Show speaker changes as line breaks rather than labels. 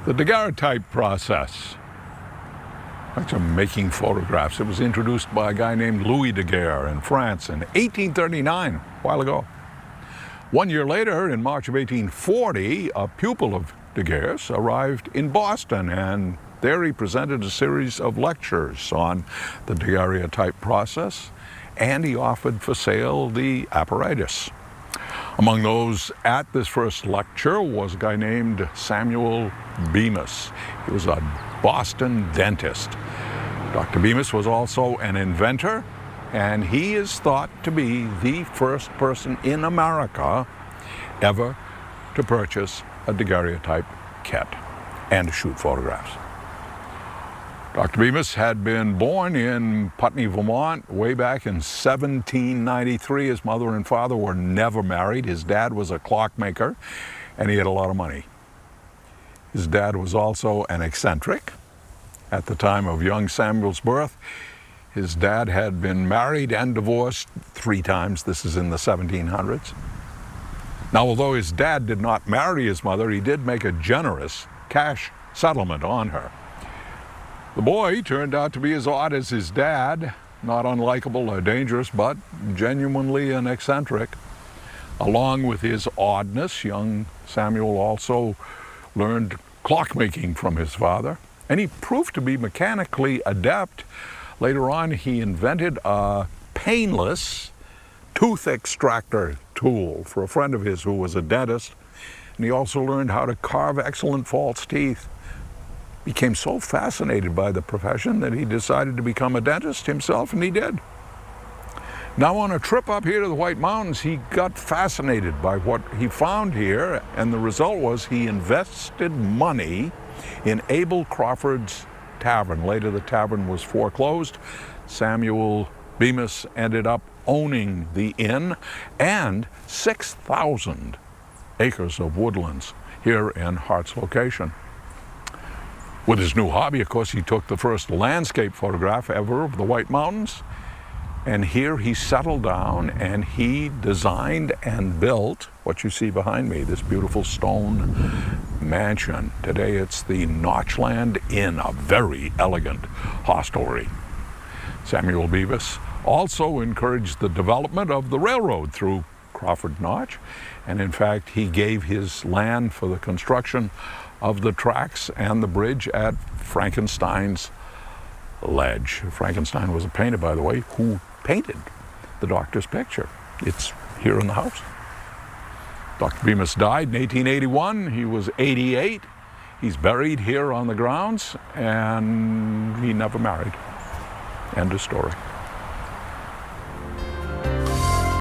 The daguerreotype process. Actually, making photographs. It was introduced by a guy named Louis Daguerre in France in 1839, a while ago. 1 year later, in March of 1840, a pupil of Daguerre's arrived in Boston, and there he presented a series of lectures on the daguerreotype process, and he offered for sale the apparatus. Among those at this first lecture was a guy named Samuel Bemis. He was a Boston dentist. Dr. Bemis was also an inventor, and he is thought to be the first person in America ever to purchase a daguerreotype kit and to shoot photographs. Dr. Bemis had been born in Putney, Vermont, way back in 1793. His mother and father were never married. His dad was a clockmaker, and he had a lot of money. His dad was also an eccentric. At the time of young Samuel's birth, his dad had been married and divorced 3 times. This is in the 1700s. Now, although his dad did not marry his mother, he did make a generous cash settlement on her. The boy turned out to be as odd as his dad, not unlikable or dangerous, but genuinely an eccentric. Along with his oddness, young Samuel also learned clockmaking from his father, and he proved to be mechanically adept. Later on, he invented a painless tooth extractor tool for a friend of his who was a dentist, and he also learned how to carve excellent false teeth. Became so fascinated by the profession that he decided to become a dentist himself, and he did. Now, on a trip up here to the White Mountains, he got fascinated by what he found here, and the result was he invested money in Abel Crawford's tavern. Later, the tavern was foreclosed. Samuel Bemis ended up owning the inn and 6,000 acres of woodlands here in Hart's location. With his new hobby, of course, he took the first landscape photograph ever of the White Mountains. And here he settled down and he designed and built what you see behind me, this beautiful stone mansion. Today it's the Notchland Inn, a very elegant hostelry. Samuel Bemis also encouraged the development of the railroad through Crawford Notch. And in fact, he gave his land for the construction of the tracks and the bridge at Frankenstein's Ledge. Frankenstein was a painter, by the way, who painted the doctor's picture. It's here in the house. Dr. Bemis died in 1881. He was 88. He's buried here on the grounds, and he never married. End of story.